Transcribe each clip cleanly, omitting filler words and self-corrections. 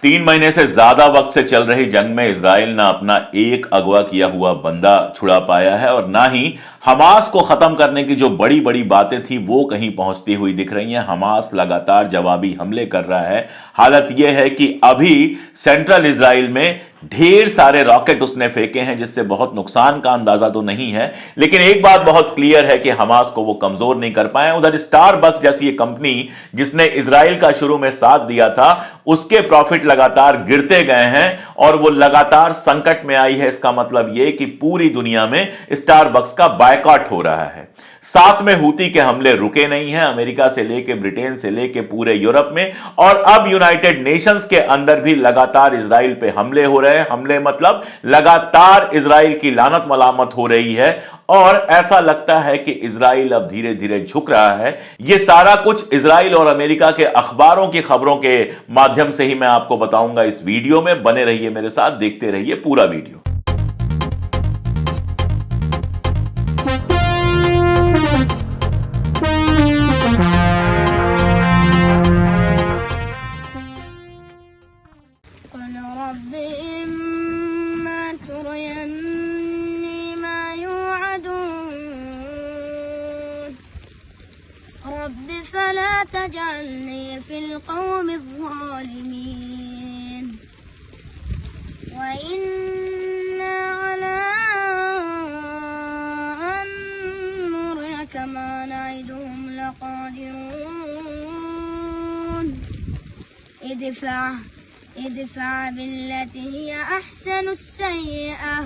3 महीने से ज्यादा वक्त से चल रही जंग में इजराइल ना अपना एक अगवा किया हुआ बंदा छुड़ा पाया है और ना ही हमास को खत्म करने की जो बड़ी बड़ी बातें थी वो कहीं पहुंचती हुई दिख रही हैं। हमास लगातार जवाबी हमले कर रहा है। हालत यह है कि अभी सेंट्रल इजराइल में ढेर सारे रॉकेट उसने फेंके हैं जिससे बहुत नुकसान का अंदाजा तो नहीं है, लेकिन एक बात बहुत क्लियर है कि हमास को वो कमजोर नहीं कर पाए। उधर स्टारबक्स जैसी ये कंपनी जिसने इजराइल का शुरू में साथ दिया था, उसके प्रॉफिट लगातार गिरते गए हैं और वो लगातार संकट में आई है। इसका मतलब यह कि पूरी दुनिया में स्टारबक्स का बायकॉट हो रहा है। साथ में हूती के हमले रुके नहीं हैं, अमेरिका से लेके ब्रिटेन से लेके पूरे यूरोप में, और अब यूनाइटेड नेशंस के अंदर भी लगातार इजराइल पे हमले हो रहे हैं। हमले मतलब लगातार इजराइल की लानत मलामत हो रही है और ऐसा लगता है कि इजराइल अब धीरे धीरे झुक रहा है। यह सारा कुछ इजराइल और अमेरिका के अखबारों की खबरों के माध्यम से ही मैं आपको बताऊंगा इस वीडियो में। बने रहिए मेरे साथ, देखते रहिए पूरा वीडियो। रब्बि फला तजअलनी फिल कौमि ज़ालिमीन व इन्ना अला अन नुरियक मा नइदुहुम लक़ादिरून इदफ़अ बिल्लती हिय अहसनुस्सय्यअह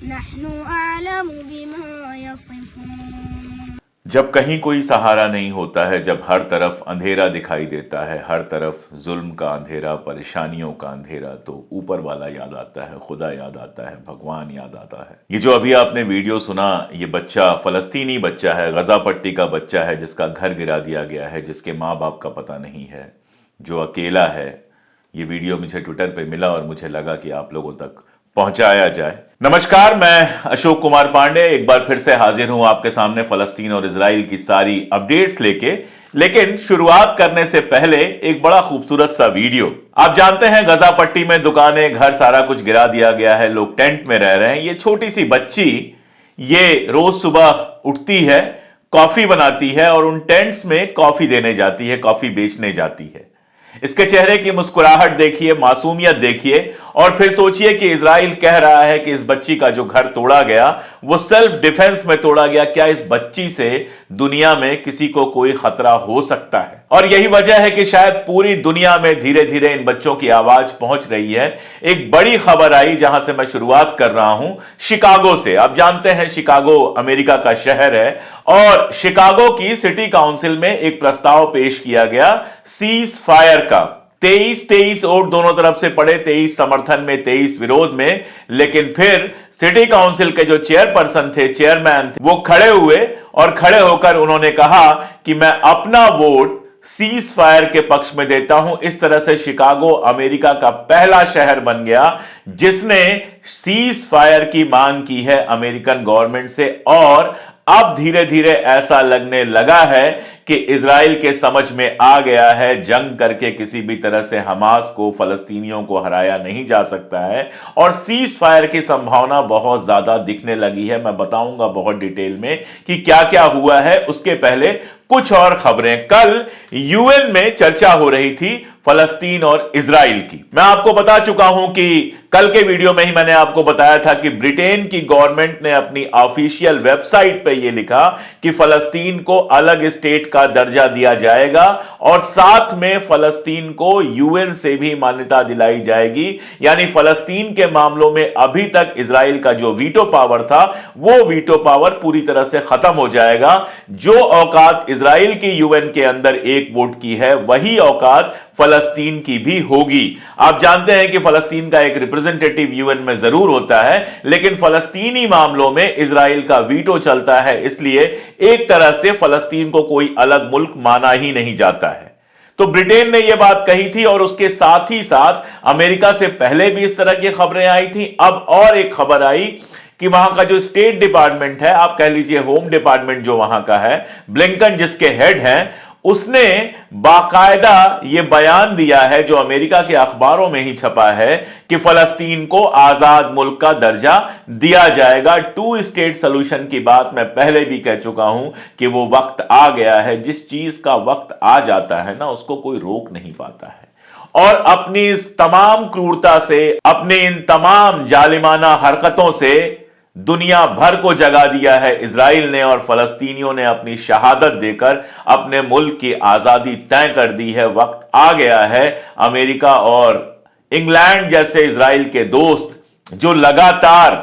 नहनु अअलमु बिमा यसिफ़ून। जब कहीं कोई सहारा नहीं होता है, जब हर तरफ अंधेरा दिखाई देता है, हर तरफ जुल्म का अंधेरा, परेशानियों का अंधेरा, तो ऊपर वाला याद आता है, खुदा याद आता है, भगवान याद आता है। ये जो अभी आपने वीडियो सुना, ये बच्चा फलस्तीनी बच्चा है, गजा पट्टी का बच्चा है जिसका घर गिरा दिया गया है, जिसके माँ बाप का पता नहीं है, जो अकेला है। ये वीडियो मुझे ट्विटर पे मिला और मुझे लगा कि आप लोगों तक पहुंचाया जाए। नमस्कार, मैं अशोक कुमार पांडे एक बार फिर से हाजिर हूं आपके सामने फलस्तीन और इजराइल की सारी अपडेट्स लेके। लेकिन शुरुआत करने से पहले एक बड़ा खूबसूरत सा वीडियो। आप जानते हैं गजा पट्टी में दुकानें, घर, सारा कुछ गिरा दिया गया है, लोग टेंट में रह रहे हैं। ये छोटी सी बच्ची ये रोज सुबह उठती है, कॉफी बनाती है और उन टेंट्स में कॉफी देने जाती है, कॉफी बेचने जाती है। इसके चेहरे की मुस्कुराहट देखिए, मासूमियत देखिए, और फिर सोचिए कि इजराइल कह रहा है कि इस बच्ची का जो घर तोड़ा गया वो सेल्फ डिफेंस में तोड़ा गया। क्या इस बच्ची से दुनिया में किसी को कोई खतरा हो सकता है? और यही वजह है कि शायद पूरी दुनिया में धीरे धीरे इन बच्चों की आवाज पहुंच रही है। एक बड़ी खबर आई जहां से मैं शुरुआत कर रहा हूं, शिकागो से। आप जानते हैं शिकागो अमेरिका का शहर है और शिकागो की सिटी काउंसिल में एक प्रस्ताव पेश किया गया सीज फायर का। 23 वोट दोनों तरफ से पड़े, 23 समर्थन में, 23 विरोध में। लेकिन फिर सिटी काउंसिल के जो चेयरपर्सन थे, चेयरमैन थे, वो खड़े हुए और खड़े होकर उन्होंने कहा कि मैं अपना वोट सीज फायर के पक्ष में देता हूं। इस तरह से शिकागो अमेरिका का पहला शहर बन गया जिसने सीज फायर की मांग की है अमेरिकन गवर्नमेंट से। और अब धीरे धीरे ऐसा लगने लगा है कि इजराइल के समझ में आ गया है, जंग करके किसी भी तरह से हमास को, फलस्तीनियों को हराया नहीं जा सकता है और सीज फायर की संभावना बहुत ज्यादा दिखने लगी है। मैं बताऊंगा बहुत डिटेल में कि क्या क्या हुआ है। उसके पहले कुछ और खबरें। कल यूएन में चर्चा हो रही थी फलस्तीन और इजराइल की। मैं आपको बता चुका हूं कि कल के वीडियो में ही मैंने आपको बताया था कि ब्रिटेन की गवर्नमेंट ने अपनी ऑफिशियल वेबसाइट पे यह लिखा कि फलस्तीन को अलग स्टेट का दर्जा दिया जाएगा और साथ में फलस्तीन को यूएन से भी मान्यता दिलाई जाएगी। यानी फलस्तीन के मामलों में अभी तक इजराइल का जो वीटो पावर था वो वीटो पावर पूरी तरह से खत्म हो जाएगा। जो औकात इजराइल की यूएन के अंदर एक वोट की है, वही औकात फलस्तीन की भी होगी। आप जानते हैं कि फलस्तीन का एक रिप्रेजेंटेटिव यूएन में जरूर होता है, लेकिन फलस्तीनी मामलों में इजराइल का वीटो चलता है, इसलिए एक तरह से फलस्तीन को कोई अलग मुल्क माना ही नहीं जाता है। तो ब्रिटेन ने यह बात कही थी और उसके साथ ही साथ अमेरिका से पहले भी इस तरह की खबरें आई थी। अब और एक खबर आई कि वहां का जो स्टेट डिपार्टमेंट है, आप कह लीजिए होम डिपार्टमेंट जो वहां का है, ब्लिंकन जिसके हेड हैं, उसने बाकायदा ये बयान दिया है जो अमेरिका के अखबारों में ही छपा है कि फलस्तीन को आजाद मुल्क का दर्जा दिया जाएगा। टू स्टेट सोल्यूशन की बात मैं पहले भी कह चुका हूं कि वो वक्त आ गया है। जिस चीज का वक्त आ जाता है ना, उसको कोई रोक नहीं पाता है। और अपनी इस तमाम क्रूरता से, अपने इन तमाम जालिमाना हरकतों से दुनिया भर को जगा दिया है इजराइल ने, और फलस्तीनियों ने अपनी शहादत देकर अपने मुल्क की आजादी तय कर दी है। वक्त आ गया है अमेरिका और इंग्लैंड जैसे इजराइल के दोस्त जो लगातार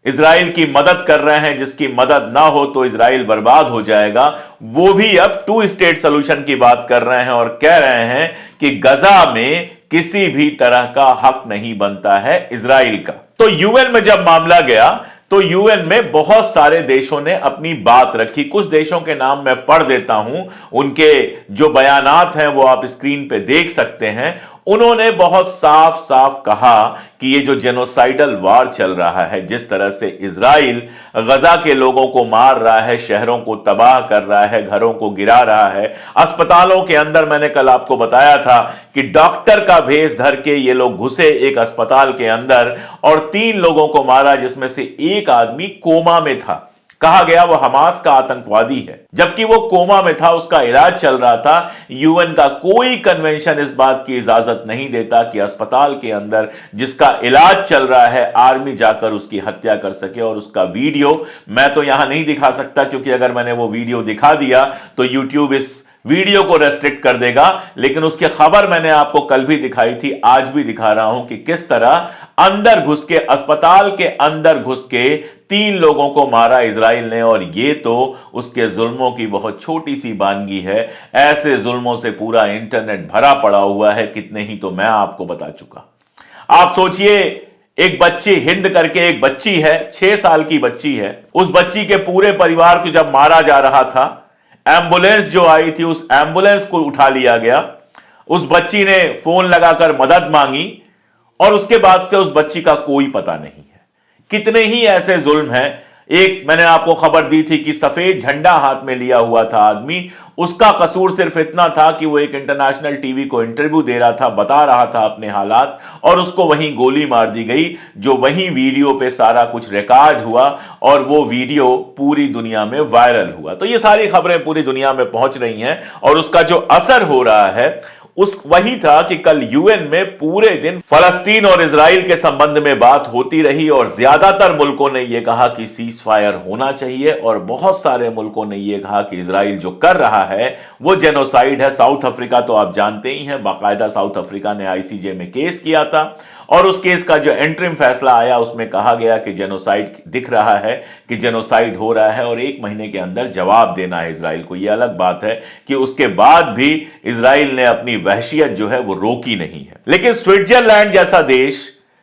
इजराइल की मदद कर रहे हैं, जिसकी मदद ना हो तो इजराइल बर्बाद हो जाएगा, वो भी अब टू स्टेट सोल्यूशन की बात कर रहे हैं और कह रहे हैं कि गजा में किसी भी तरह का हक नहीं बनता है इजराइल का। तो यूएन में जब मामला गया तो यूएन में बहुत सारे देशों ने अपनी बात रखी। कुछ देशों के नाम मैं पढ़ देता हूं, उनके जो बयानात हैं वो आप स्क्रीन पे देख सकते हैं। उन्होंने बहुत साफ साफ कहा कि ये जो जेनोसाइडल वार चल रहा है, जिस तरह से इजराइल गजा के लोगों को मार रहा है, शहरों को तबाह कर रहा है, घरों को गिरा रहा है, अस्पतालों के अंदर, मैंने कल आपको बताया था कि डॉक्टर का भेष धर के ये लोग घुसे एक अस्पताल के अंदर और 3 लोगों को मारा, जिसमें से एक आदमी कोमा में था। कहा गया वो हमास का आतंकवादी है, जबकि वो कोमा में था, उसका इलाज चल रहा था। यूएन का कोई कन्वेंशन इस बात की इजाजत नहीं देता कि अस्पताल के अंदर जिसका इलाज चल रहा है आर्मी जाकर उसकी हत्या कर सके। और उसका वीडियो मैं तो यहां नहीं दिखा सकता, क्योंकि अगर मैंने वो वीडियो दिखा दिया तो यूट्यूब इस वीडियो को रेस्ट्रिक्ट कर देगा। लेकिन उसकी खबर मैंने आपको कल भी दिखाई थी, आज भी दिखा रहा हूं कि किस तरह अंदर घुस के, अस्पताल के अंदर घुस के 3 लोगों को मारा इजराइल ने। और ये तो उसके जुल्मों की बहुत छोटी सी बानगी है। ऐसे जुल्मों से पूरा इंटरनेट भरा पड़ा हुआ है, कितने ही तो मैं आपको बता चुका। आप सोचिए, एक बच्ची, हिंद करके एक बच्ची है, 6 साल की बच्ची है। उस बच्ची के पूरे परिवार को जब मारा जा रहा था, एम्बुलेंस जो आई थी उस एम्बुलेंस को उठा लिया गया। उस बच्ची ने फोन लगाकर मदद मांगी और उसके बाद से उस बच्ची का कोई पता नहीं है। कितने ही ऐसे जुल्म हैं। एक मैंने आपको खबर दी थी कि सफेद झंडा हाथ में लिया हुआ था आदमी, उसका कसूर सिर्फ इतना था कि वो एक इंटरनेशनल टीवी को इंटरव्यू दे रहा था, बता रहा था अपने हालात, और उसको वहीं गोली मार दी गई, जो वहीं वीडियो पे सारा कुछ रिकॉर्ड हुआ और वो वीडियो पूरी दुनिया में वायरल हुआ। तो ये सारी खबरें पूरी दुनिया में पहुंच रही हैं और उसका जो असर हो रहा है उस वही था कि कल यूएन में पूरे दिन फलस्तीन और इजराइल के संबंध में बात होती रही और ज्यादातर मुल्कों ने यह कहा कि सीज फायर होना चाहिए, और बहुत सारे मुल्कों ने यह कहा कि इजराइल जो कर रहा है वो जेनोसाइड है। साउथ अफ्रीका तो आप जानते ही हैं, बाकायदा साउथ अफ्रीका ने आईसीजे में केस किया था और उस केस का जो एंटरिम फैसला आया उसमें कहा गया कि जेनोसाइड दिख रहा है, कि जेनोसाइड हो रहा है और 1 महीने के अंदर जवाब देना है इजराइल को। यह अलग बात है कि उसके बाद भी इजराइल ने अपनी वहशियत जो है वो रोकी नहीं है। लेकिन स्विट्जरलैंड जैसा देश,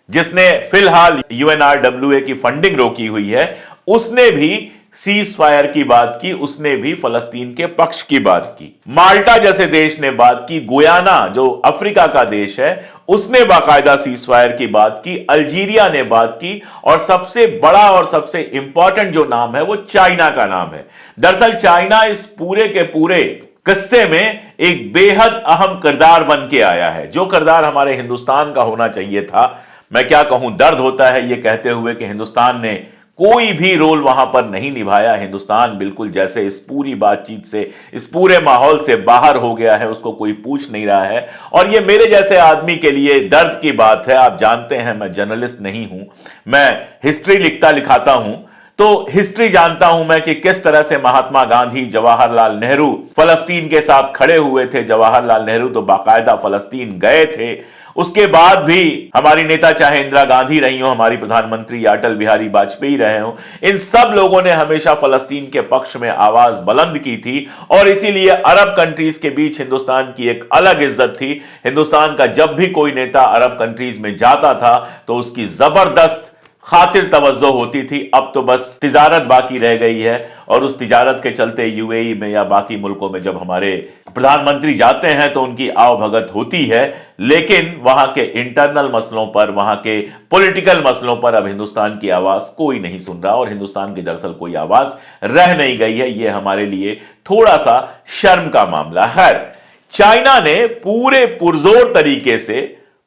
जिसने फिलहाल यूएनआरडब्ल्यूए की फंडिंग रोकी हुई है, उसने भी सीज फायर की बात की, उसने भी फलस्तीन के पक्ष की बात की। माल्टा जैसे देश ने बात की, गुयाना जो अफ्रीका का देश है उसने बाकायदा सीज फायर की बात की, अल्जीरिया ने बात की, और सबसे बड़ा और सबसे इंपॉर्टेंट जो नाम है वो चाइना का नाम है। दरअसल चाइना इस पूरे के पूरे किस्से में एक बेहद अहम किरदार बन के आया है, जो किरदार हमारे हिंदुस्तान का होना चाहिए था। मैं क्या कहूं, दर्द होता है ये कहते हुए कि हिंदुस्तान ने कोई भी रोल वहां पर नहीं निभाया। हिंदुस्तान बिल्कुल जैसे इस पूरी बातचीत से, इस पूरे माहौल से बाहर हो गया है, उसको कोई पूछ नहीं रहा है। और ये मेरे जैसे आदमी के लिए दर्द की बात है। आप जानते हैं मैं जर्नलिस्ट नहीं हूं, मैं हिस्ट्री लिखाता हूं, तो हिस्ट्री जानता हूं मैं कि किस तरह से महात्मा गांधी, जवाहरलाल नेहरू फलस्तीन के साथ खड़े हुए थे। जवाहरलाल नेहरू तो बाकायदा फलस्तीन गए थे। उसके बाद भी हमारी नेता, चाहे इंदिरा गांधी रही हो, हमारी प्रधानमंत्री अटल बिहारी वाजपेयी रहे हो, इन सब लोगों ने हमेशा फलस्तीन के पक्ष में आवाज बुलंद की थी। और इसीलिए अरब कंट्रीज के बीच हिंदुस्तान की एक अलग इज्जत थी। हिंदुस्तान का जब भी कोई नेता अरब कंट्रीज में जाता था तो उसकी जबरदस्त खातिर तवज्जो होती थी। अब तो बस तिजारत बाकी रह गई है, और उस तिजारत के चलते यूएई में या बाकी मुल्कों में जब हमारे प्रधानमंत्री जाते हैं तो उनकी आवभगत होती है, लेकिन वहां के इंटरनल मसलों पर, वहां के पॉलिटिकल मसलों पर अब हिंदुस्तान की आवाज कोई नहीं सुन रहा और हिंदुस्तान की दरअसल कोई आवाज रह नहीं गई है। यह हमारे लिए थोड़ा सा शर्म का मामला है। चाइना ने पूरे पुरजोर तरीके से,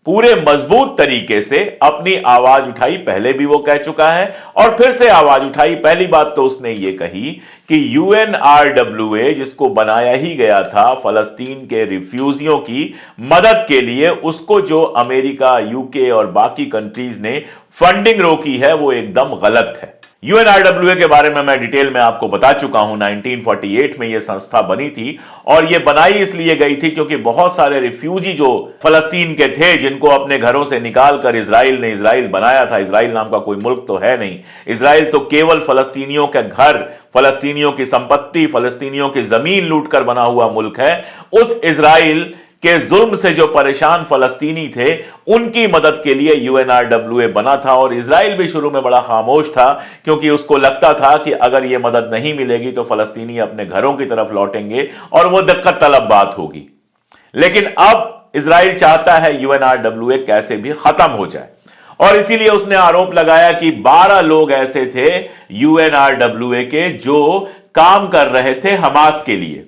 पूरे मजबूत तरीके से अपनी आवाज उठाई। पहले भी वो कह चुका है और फिर से आवाज उठाई। पहली बात तो उसने ये कही कि UNRWA, जिसको बनाया ही गया था फलस्तीन के रिफ्यूजियों की मदद के लिए, उसको जो अमेरिका, UK और बाकी कंट्रीज ने फंडिंग रोकी है वो एकदम गलत है। UNRWA के बारे में मैं डिटेल में आपको बता चुका हूं। 1948 में यह संस्था बनी थी और यह बनाई इसलिए गई थी क्योंकि बहुत सारे रिफ्यूजी जो फलस्तीन के थे, जिनको अपने घरों से निकालकर इजराइल बनाया था। इजराइल नाम का कोई मुल्क तो है नहीं। इजराइल तो केवल फलस्तीनियों के घर, फलस्तीनियों की संपत्ति, फलस्तीनियों की जमीन लूटकर बना हुआ मुल्क है। उस इजराइल के जुल्म से जो परेशान फलस्तीनी थे, उनकी मदद के लिए UNRWA बना था। और इजराइल भी शुरू में बड़ा खामोश था क्योंकि उसको लगता था कि अगर यह मदद नहीं मिलेगी तो फलस्तीनी अपने घरों की तरफ लौटेंगे और वह दिक्कत तलब बात होगी। लेकिन अब इजराइल चाहता है UNRWA कैसे भी खत्म हो जाए और इसीलिए उसने आरोप लगाया कि 12 लोग ऐसे थे UNRWA के जो काम कर रहे थे हमास के लिए,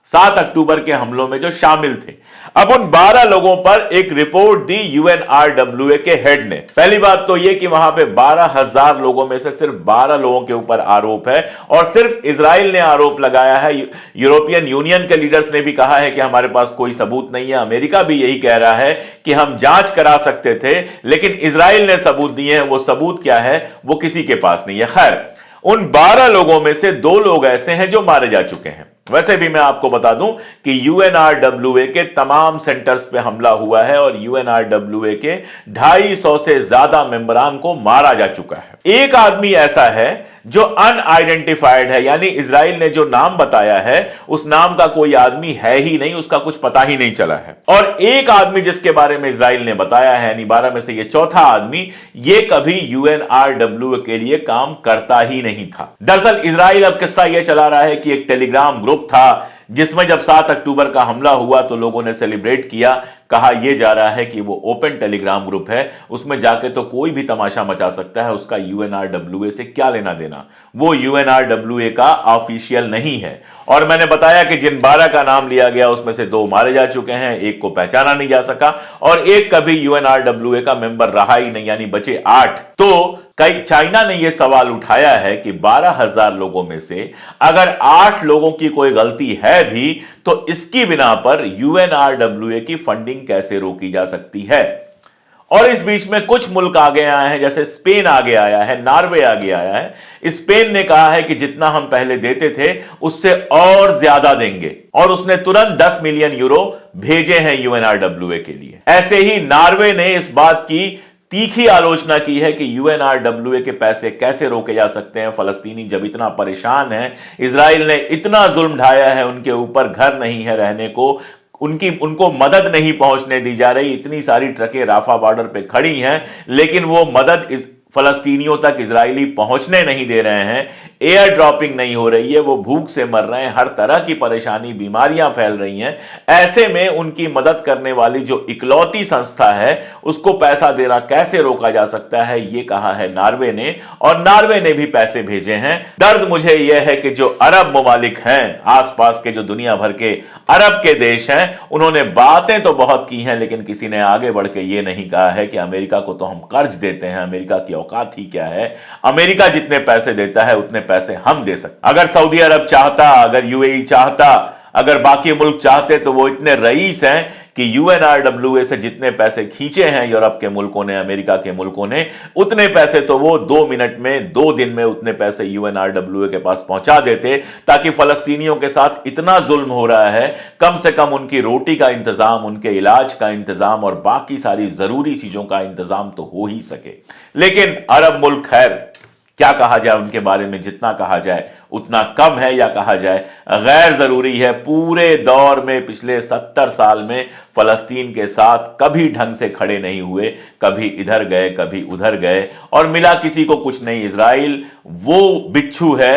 7 अक्टूबर के हमलों में जो शामिल थे। अब उन 12 लोगों पर एक रिपोर्ट दी UNRWA के हेड ने। पहली बात तो यह कि वहां पे 12,000 लोगों में से सिर्फ 12 लोगों के ऊपर आरोप है और सिर्फ इजराइल ने आरोप लगाया है। यूरोपियन यूनियन के लीडर्स ने भी कहा है कि हमारे पास कोई सबूत नहीं है। अमेरिका भी यही कह रहा है कि हम जांच करा सकते थे, लेकिन इजराइल ने सबूत दिए हैं। वो सबूत क्या है वो किसी के पास नहीं है। खैर, उन 12 लोगों में से 2 लोग ऐसे हैं जो मारे जा चुके हैं। वैसे भी मैं आपको बता दूं कि UNRWA के तमाम सेंटर्स पे हमला हुआ है और UNRWA के 250 से ज्यादा मेंबरान को मारा जा चुका है। एक आदमी ऐसा है जो अनआइडेंटिफाइड है, यानी इजराइल ने जो नाम बताया है उस नाम का कोई आदमी है ही नहीं, उसका कुछ पता ही नहीं चला है। और एक आदमी जिसके बारे में इजराइल ने बताया है, यानी 12 में से ये चौथा आदमी, ये कभी UNRWA के लिए काम करता ही नहीं था। दरअसल इजराइल अब किस्सा यह चला रहा है कि एक टेलीग्राम ग्रुप था जिसमें जब 7 अक्टूबर का हमला हुआ तो लोगों ने सेलिब्रेट किया। कहा यह जा रहा है कि वो ओपन टेलीग्राम ग्रुप है, उसमें जाके तो कोई भी तमाशा मचा सकता है, उसका UNRWA से क्या लेना देना। वो UNRWA का ऑफिशियल नहीं है। और मैंने बताया कि जिन 12 का नाम लिया गया उसमें से 2 मारे जा चुके हैं, एक को पहचाना नहीं जा सका और एक कभी UNRWA का मेंबर रहा ही नहीं, यानी बचे 8। तो चाइना ने यह सवाल उठाया है कि 12,000 लोगों में से अगर 8 लोगों की कोई गलती है भी तो इसकी बिना पर UNRWA की फंडिंग कैसे रोकी जा सकती है। और इस बीच में कुछ मुल्क आगे आए हैं, जैसे स्पेन आगे आया है, नॉर्वे आगे आया है। स्पेन ने कहा है कि जितना हम पहले देते थे उससे और ज्यादा देंगे और उसने तुरंत 10 मिलियन यूरो भेजे हैं UNRWA के लिए। ऐसे ही नॉर्वे ने इस बात की तीखी आलोचना की है कि UNRWA के पैसे कैसे रोके जा सकते हैं। फलस्तीनी जब इतना परेशान है, इजराइल ने इतना जुल्म ढाया है, उनके ऊपर घर नहीं है रहने को, उनको मदद नहीं पहुंचने दी जा रही। इतनी सारी ट्रकें राफा बॉर्डर पे खड़ी हैं, लेकिन वो मदद फलस्तीनियों तक इजरायली पहुंचने नहीं दे रहे हैं। एयर ड्रॉपिंग नहीं हो रही है, वो भूख से मर रहे हैं, हर तरह की परेशानी, बीमारियां फैल रही हैं। ऐसे में उनकी मदद करने वाली जो इकलौती संस्था है उसको पैसा देना कैसे रोका जा सकता है, ये कहा है नॉर्वे ने, और नॉर्वे ने भी पैसे भेजे हैं। दर्द मुझे यह है कि जो अरब ममालिक हैं, आसपास के जो दुनिया भर के अरब के देश हैं, उन्होंने बातें तो बहुत की हैं, लेकिन किसी ने आगे बढ़ के ये नहीं कहा है कि अमेरिका को तो हम कर्ज देते हैं, अमेरिका की औकात ही क्या है, अमेरिका जितने पैसे देता है उतने पैसे हम दे सकते। अगर सऊदी अरब चाहता, अगर UAE चाहता, अगर बाकी मुल्क चाहते तो वो इतने रईस हैं कि UNRWA से जितने पैसे खींचे हैं यूरोप के मुल्कों ने, अमेरिका के मुल्कों ने, उतने पैसे तो वो 2 मिनट में, 2 दिन में उतने पैसे UNRWA के पास पहुंचा देते, ताकि फलस्तीनियों के साथ इतना जुल्म हो रहा है, कम से कम उनकी रोटी का इंतजाम, उनके इलाज का इंतजाम और बाकी सारी जरूरी चीजों का इंतजाम तो हो ही सके। लेकिन अरब मुल्क, खैर क्या कहा जाए उनके बारे में, जितना कहा जाए उतना कम है, या कहा जाए गैर जरूरी है। पूरे दौर में पिछले 70 साल में फलस्तीन के साथ कभी ढंग से खड़े नहीं हुए, कभी इधर गए कभी उधर गए और मिला किसी को कुछ नहीं। इजराइल वो बिच्छू है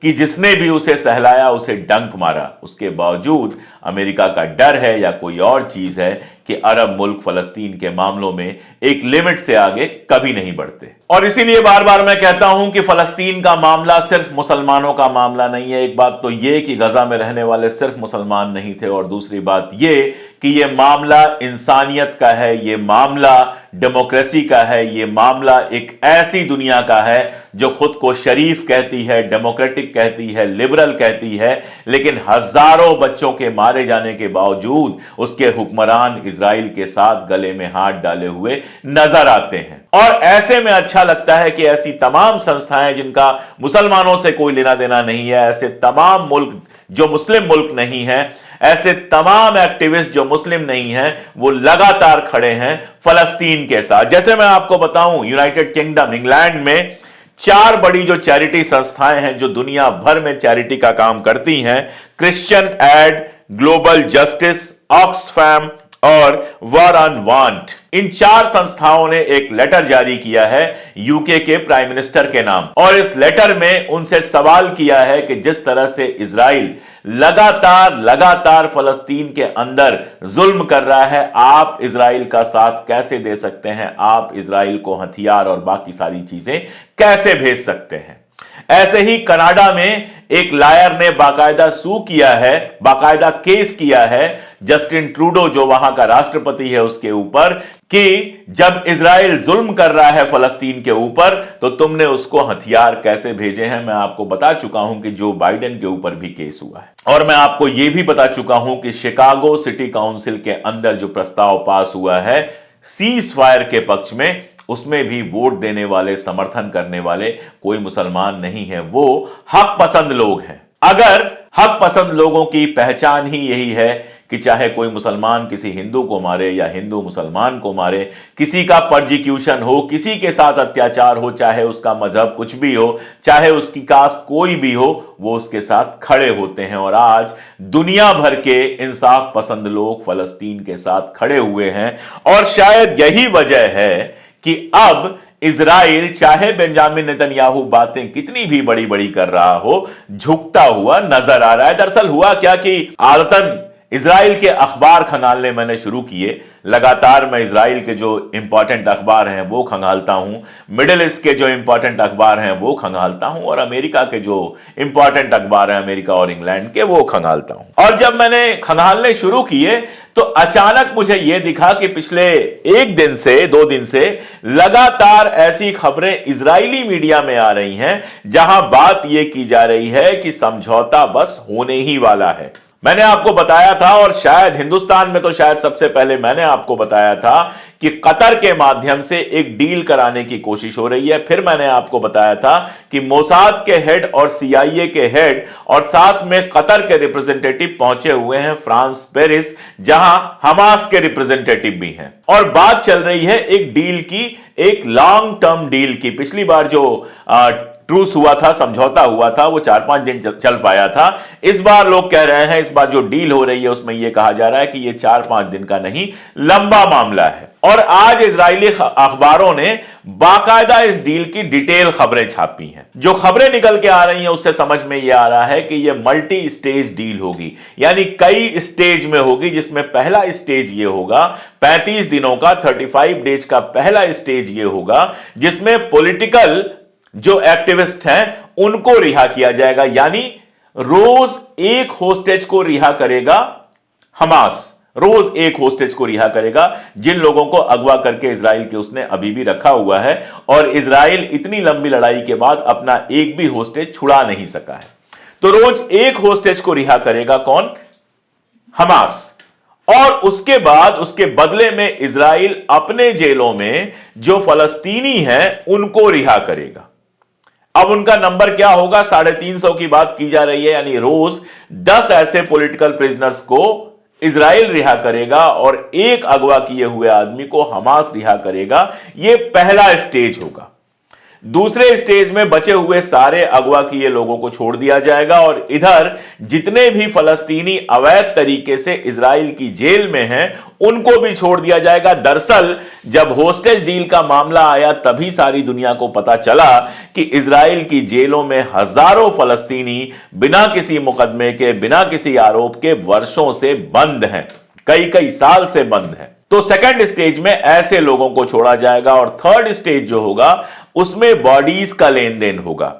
कि जिसने भी उसे सहलाया उसे डंक मारा। उसके बावजूद अमेरिका का डर है या कोई और चीज है कि अरब मुल्क फलस्तीन के मामलों में एक लिमिट से आगे कभी नहीं बढ़ते। और इसीलिए बार बार मैं कहता हूं कि फलस्तीन का मामला सिर्फ मुसलमानों का मामला नहीं है। एक बात तो यह कि गजा में रहने वाले सिर्फ मुसलमान नहीं थे, और दूसरी बात यह कि यह मामला इंसानियत का है, यह मामला डेमोक्रेसी का है, यह मामला एक ऐसी दुनिया का है जो खुद को शरीफ कहती है, डेमोक्रेटिक कहती है, लिबरल कहती है, लेकिन हजारों बच्चों के मारे जाने के बावजूद उसके हुक्मरान इजराइल के साथ गले में हाथ डाले हुए नजर आते हैं। और ऐसे में अच्छा लगता है कि ऐसी तमाम संस्थाएं जिनका मुसलमानों से कोई लेना देना नहीं है, ऐसे तमाम मुल्क जो मुस्लिम मुल्क नहीं है, ऐसे तमाम एक्टिविस्ट जो मुस्लिम नहीं हैं, वो लगातार खड़े हैं फलस्तीन के साथ। जैसे मैं आपको बताऊं, यूनाइटेड किंगडम इंग्लैंड में 4 बड़ी जो चैरिटी संस्थाएं हैं जो दुनिया भर में चैरिटी का काम करती हैं, Christian Aid, Global Justice, Oxfam और वॉर ऑन वांट, इन 4 संस्थाओं ने एक लेटर जारी किया है यूके के प्राइम मिनिस्टर के नाम। और इस लेटर में उनसे सवाल किया है कि जिस तरह से इजराइल लगातार फलस्तीन के अंदर जुल्म कर रहा है, आप इजराइल का साथ कैसे दे सकते हैं, आप इजराइल को हथियार और बाकी सारी चीजें कैसे भेज सकते हैं। ऐसे ही कनाडा में एक लायर ने बाकायदा सू किया है, बाकायदा केस किया है जस्टिन ट्रूडो जो वहां का राष्ट्रपति है उसके ऊपर, कि जब इजराइल जुल्म कर रहा है फलस्तीन के ऊपर तो तुमने उसको हथियार कैसे भेजे हैं। मैं आपको बता चुका हूं कि जो बाइडेन के ऊपर भी केस हुआ है, और मैं आपको यह भी बता चुका हूं कि शिकागो सिटी काउंसिल के अंदर जो प्रस्ताव पास हुआ है सीज फायर के पक्ष में, उसमें भी वोट देने वाले, समर्थन करने वाले कोई मुसलमान नहीं है, वो हक पसंद लोग हैं। अगर हक पसंद लोगों की पहचान ही यही है कि चाहे कोई मुसलमान किसी हिंदू को मारे या हिंदू मुसलमान को मारे, किसी का परजिक्यूशन हो, किसी के साथ अत्याचार हो, चाहे उसका मजहब कुछ भी हो, चाहे उसकी कास्ट कोई भी हो, वो उसके साथ खड़े होते हैं। और आज दुनिया भर के इंसाफ पसंद लोग फलस्तीन के साथ खड़े हुए हैं। और शायद यही वजह है कि अब इजराइल, चाहे बेंजामिन नेतन्याहू बातें कितनी भी बड़ी बड़ी कर रहा हो, झुकता हुआ नजर आ रहा है। दरअसल हुआ क्या कि आदतन इजराइल के अखबार खंगालने मैंने शुरू किए। लगातार मैं इजराइल के जो इंपॉर्टेंट अखबार हैं वो खंगालता हूं, मिडिल ईस्ट के जो इंपॉर्टेंट अखबार हैं वो खंगालता हूं, और अमेरिका के जो इंपॉर्टेंट अखबार हैं, अमेरिका और इंग्लैंड के, वो खंगालता हूं। और जब मैंने खंगालने शुरू किए तो अचानक मुझे यह दिखा कि पिछले 1 दिन से 2 दिन से लगातार ऐसी खबरें इजरायली मीडिया में आ रही हैं जहां बात यह की जा रही है कि समझौता बस होने ही वाला है। मैंने आपको बताया था, और शायद हिंदुस्तान में तो शायद सबसे पहले मैंने आपको बताया था कि कतर के माध्यम से एक डील कराने की कोशिश हो रही है। फिर मैंने आपको बताया था कि मोसाद के हेड और CIA के हेड और साथ में कतर के रिप्रेजेंटेटिव पहुंचे हुए हैं फ्रांस पेरिस, जहां हमास के रिप्रेजेंटेटिव भी हैं, और बात चल रही है एक डील की, एक लॉन्ग टर्म डील की। पिछली बार जो ट्रूस हुआ था, समझौता हुआ था, वो 4-5 दिन चल पाया था। इस बार लोग कह रहे हैं, इस बार जो डील हो रही है उसमें यह कहा जा रहा है कि यह 4-5 दिन का नहीं, लंबा मामला है। और आज इजरायली अखबारों ने बाकायदा इस डील की डिटेल खबरें छापी हैं। जो खबरें निकल के आ रही हैं उससे समझ में यह आ रहा है कि यह मल्टी स्टेज डील होगी, यानी कई स्टेज में होगी, जिसमें पहला स्टेज यह होगा 35 दिनों का, 35 डेज का पहला स्टेज यह होगा जिसमें पॉलिटिकल जो एक्टिविस्ट हैं उनको रिहा किया जाएगा, यानी रोज एक होस्टेज को रिहा करेगा हमास, रोज एक होस्टेज को रिहा करेगा, जिन लोगों को अगवा करके इजराइल के उसने अभी भी रखा हुआ है, और इजराइल इतनी लंबी लड़ाई के बाद अपना एक भी होस्टेज छुड़ा नहीं सका है। तो रोज एक होस्टेज को रिहा करेगा कौन? हमास। और उसके बाद उसके बदले में इजराइल अपने जेलों में जो फलस्तीनी हैं उनको रिहा करेगा। अब उनका नंबर क्या होगा? 350 की बात की जा रही है, यानी रोज 10 ऐसे पॉलिटिकल प्रिजनर्स को इजराइल रिहा करेगा और एक अगवा किए हुए आदमी को हमास रिहा करेगा। यह पहला स्टेज होगा। दूसरे स्टेज में बचे हुए सारे अगवा किए लोगों को छोड़ दिया जाएगा और इधर जितने भी फलस्तीनी अवैध तरीके से इजराइल की जेल में हैं उनको भी छोड़ दिया जाएगा। दरअसल जब होस्टेज डील का मामला आया तभी सारी दुनिया को पता चला कि इजराइल की जेलों में हजारों फलस्तीनी बिना किसी मुकदमे के, बिना किसी आरोप के वर्षों से बंद हैं, कई साल से बंद हैं। तो सेकंड स्टेज में ऐसे लोगों को छोड़ा जाएगा और थर्ड स्टेज जो होगा उसमें बॉडीज का लेन देन होगा,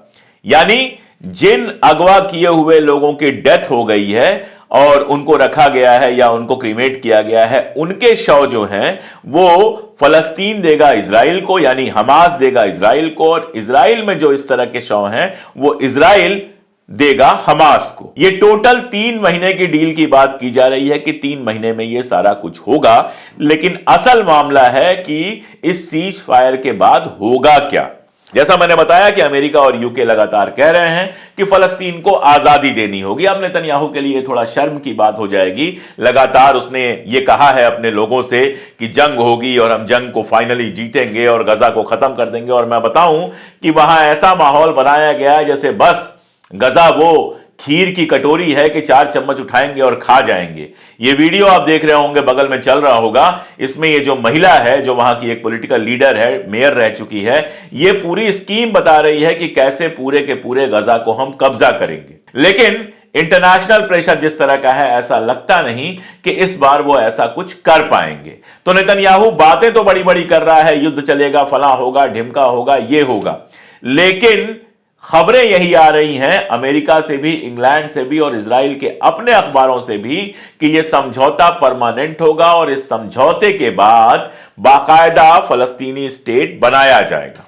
यानी जिन अगवा किए हुए लोगों की डेथ हो गई है और उनको रखा गया है या उनको क्रीमेट किया गया है, उनके शव जो हैं वो फलस्तीन देगा इजराइल को, यानी हमास देगा इजराइल को, और इजराइल में जो इस तरह के शव हैं वो इजराइल देगा हमास को। ये टोटल 3 महीने की डील की बात की जा रही है कि 3 महीने में ये सारा कुछ होगा, लेकिन असल मामला है कि इस सीज फायर के बाद होगा क्या। जैसा मैंने बताया कि अमेरिका और यूके लगातार कह रहे हैं कि फलस्तीन को आजादी देनी होगी। अब नेतन्याहू के लिए थोड़ा शर्म की बात हो जाएगी, लगातार उसने ये कहा है अपने लोगों से कि जंग होगी और हम जंग को फाइनली जीतेंगे और गजा को खत्म कर देंगे, और मैं बताऊं कि वहां ऐसा माहौल बनाया गया है जैसे बस गजा वो खीर की कटोरी है कि 4 चम्मच उठाएंगे और खा जाएंगे। ये वीडियो आप देख रहे होंगे, बगल में चल रहा होगा, इसमें ये जो महिला है जो वहां की एक पॉलिटिकल लीडर है, मेयर रह चुकी है, ये पूरी स्कीम बता रही है कि कैसे पूरे के पूरे गजा को हम कब्जा करेंगे। लेकिन इंटरनेशनल प्रेशर जिस तरह का है ऐसा लगता नहीं कि इस बार वो ऐसा कुछ कर पाएंगे। तो नेतन्याहू बातें तो बड़ी बड़ी कर रहा है, युद्ध चलेगा, फला होगा, ढिमका होगा, ये होगा, लेकिन खबरें यही आ रही हैं अमेरिका से भी, इंग्लैंड से भी और इजराइल के अपने अखबारों से भी कि यह समझौता परमानेंट होगा और इस समझौते के बाद बाकायदा फलस्तीनी स्टेट बनाया जाएगा।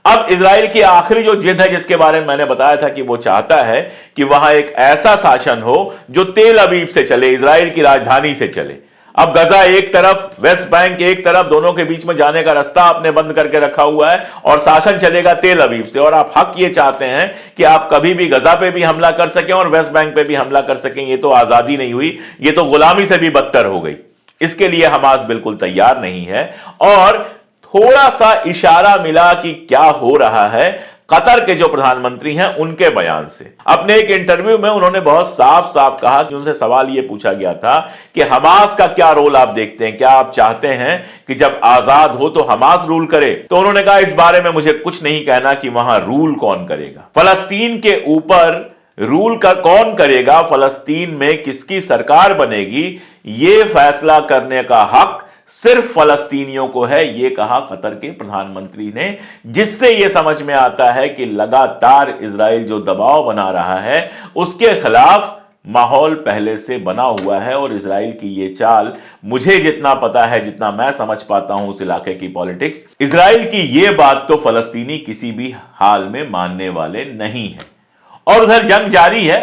अब इजराइल की आखिरी जो जिद है जिसके बारे में मैंने बताया था कि वो चाहता है कि वहां एक ऐसा शासन हो जो तेल अवीव से चले, इजराइल की राजधानी से चले। अब गजा एक तरफ, वेस्ट बैंक एक तरफ, दोनों के बीच में जाने का रास्ता आपने बंद करके रखा हुआ है और शासन चलेगा तेल अवीव से, और आप हक ये चाहते हैं कि आप कभी भी गजा पे भी हमला कर सकें और वेस्ट बैंक पे भी हमला कर सकें। ये तो आजादी नहीं हुई, ये तो गुलामी से भी बदतर हो गई। इसके लिए हमास बिल्कुल तैयार नहीं है। और थोड़ा सा इशारा मिला कि क्या हो रहा है कतर के जो प्रधानमंत्री हैं उनके बयान से। अपने एक इंटरव्यू में उन्होंने बहुत साफ साफ कहा कि उनसे सवाल यह पूछा गया था कि हमास का क्या रोल आप देखते हैं, क्या आप चाहते हैं कि जब आजाद हो तो हमास रूल करे। तो उन्होंने कहा इस बारे में मुझे कुछ नहीं कहना कि वहां रूल कौन करेगा, फलस्तीन के ऊपर रूल का कौन करेगा, फलस्तीन में किसकी सरकार बनेगी, यह फैसला करने का हक सिर्फ फलस्तीनियों को है, यह कहा कतर के प्रधानमंत्री ने। जिससे यह समझ में आता है कि लगातार इजराइल जो दबाव बना रहा है उसके खिलाफ माहौल पहले से बना हुआ है। और इजराइल की यह चाल, मुझे जितना पता है, जितना मैं समझ पाता हूं उस इलाके की पॉलिटिक्स, इजराइल की यह बात तो फलस्तीनी किसी भी हाल में मानने वाले नहीं है। और उधर जंग जारी है।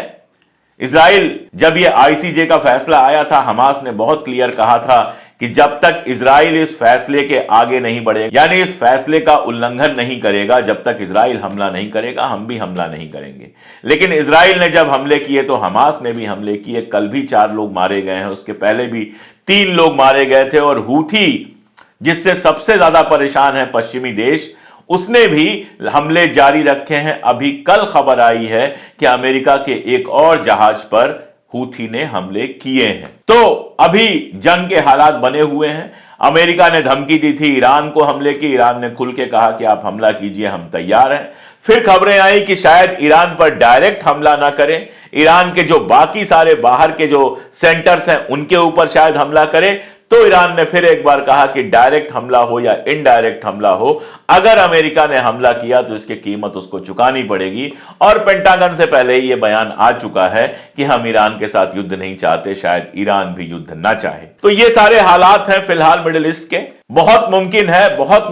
इजराइल, जब यह आईसीजे का फैसला आया था, हमास ने बहुत क्लियर कहा था कि जब तक इजराइल इस फैसले के आगे नहीं बढ़ेगा, यानी इस फैसले का उल्लंघन नहीं करेगा, जब तक इजराइल हमला नहीं करेगा हम भी हमला नहीं करेंगे। लेकिन इजराइल ने जब हमले किए तो हमास ने भी हमले किए। कल भी 4 लोग मारे गए हैं, उसके पहले भी 3 लोग मारे गए थे। और हूथी, जिससे सबसे ज्यादा परेशान है पश्चिमी देश, उसने भी हमले जारी रखे हैं। अभी कल खबर आई है कि अमेरिका के एक और जहाज पर हूथी ने हमले किए हैं। तो अभी जंग के हालात बने हुए हैं। अमेरिका ने धमकी दी थी ईरान को हमले की, ईरान ने खुल के कहा कि आप हमला कीजिए, हम तैयार हैं। फिर खबरें आई कि शायद ईरान पर डायरेक्ट हमला ना करें, ईरान के जो बाकी सारे बाहर के जो सेंटर्स हैं उनके ऊपर शायद हमला करें। तो ईरान ने फिर एक बार कहा कि डायरेक्ट हमला हो या इनडायरेक्ट हमला हो, अगर अमेरिका ने हमला किया तो इसकी कीमत उसको चुकानी पड़ेगी। और पेंटागन से पहले ही यह बयान आ चुका है कि हम ईरान के साथ युद्ध नहीं चाहते, शायद ईरान भी युद्ध ना चाहे। तो ये सारे हालात हैं फिलहाल मिडिल ईस्ट के। बहुत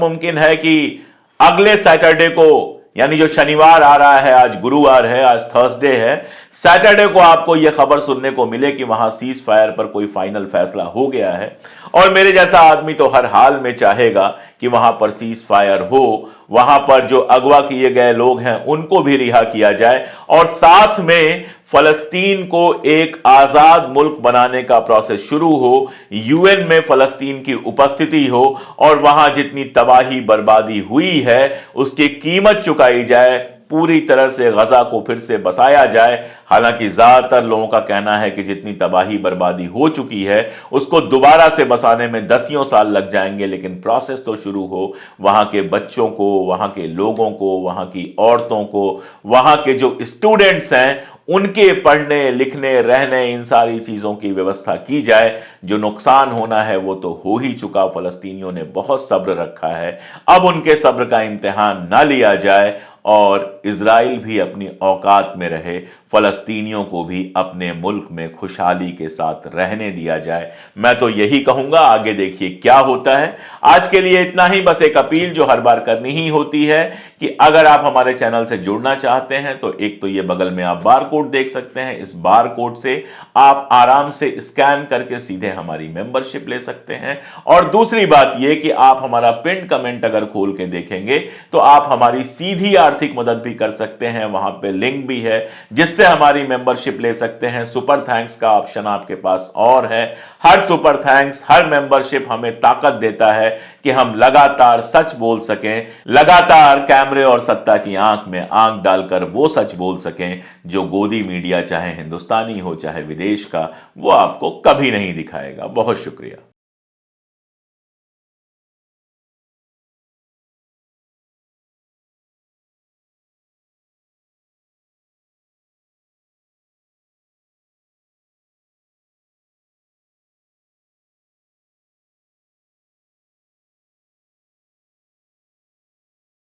मुमकिन है कि अगले सैटरडे को, यानी जो शनिवार आ रहा है, आज गुरुवार है, आज थर्सडे है, सैटरडे को आपको यह खबर सुनने को मिले कि वहां सीज फायर पर कोई फाइनल फैसला हो गया है। और मेरे जैसा आदमी तो हर हाल में चाहेगा कि वहां पर सीज फायर हो, वहां पर जो अगवा किए गए लोग हैं उनको भी रिहा किया जाए और साथ में फलस्तीन को एक आजाद मुल्क बनाने का प्रोसेस शुरू हो, यूएन में फलस्तीन की उपस्थिति हो और वहां जितनी तबाही बर्बादी हुई है उसकी कीमत चुकाई जाए, पूरी तरह से गजा को फिर से बसाया जाए। हालांकि ज्यादातर लोगों का कहना है कि जितनी तबाही बर्बादी हो चुकी है उसको दोबारा से बसाने में दसियों साल लग जाएंगे, लेकिन प्रोसेस तो शुरू हो। वहां के बच्चों को, वहां के लोगों को, वहां की औरतों को, वहां के जो स्टूडेंट्स हैं उनके पढ़ने लिखने रहने इन सारी चीजों की व्यवस्था की जाए। जो नुकसान होना है वो तो हो ही चुका, फलस्तीनियों ने बहुत सब्र रखा है, अब उनके सब्र का इम्तिहान ना लिया जाए और इजराइल भी अपनी औकात में रहे, फलस्तीनियों को भी अपने मुल्क में खुशहाली के साथ रहने दिया जाए। मैं तो यही कहूंगा, आगे देखिए क्या होता है। आज के लिए इतना ही, बस एक अपील जो हर बार करनी ही होती है कि अगर आप हमारे चैनल से जुड़ना चाहते हैं तो एक तो ये बगल में आप बार कोड देख सकते हैं, इस बार कोड से आप आराम से स्कैन करके सीधे हमारी मेंबरशिप ले सकते हैं। और दूसरी बात यह कि आप हमारा पिन कमेंट अगर खोल के देखेंगे तो आप हमारी सीधी आर्थिक मदद भी कर सकते हैं, वहां पे लिंक भी है जिससे हमारी मेंबरशिप ले सकते हैं। सुपर थैंक्स का ऑप्शन आपके पास और है। हर सुपर थैंक्स, हर मेंबरशिप हमें ताकत देता है कि हम लगातार सच बोल सकें, लगातार कैमरे और सत्ता की आंख में आंख डालकर वो सच बोल सकें जो गोदी मीडिया चाहे हिंदुस्तानी हो चाहे विदेश का, वो आपको कभी नहीं दिखाएगा। बहुत शुक्रिया।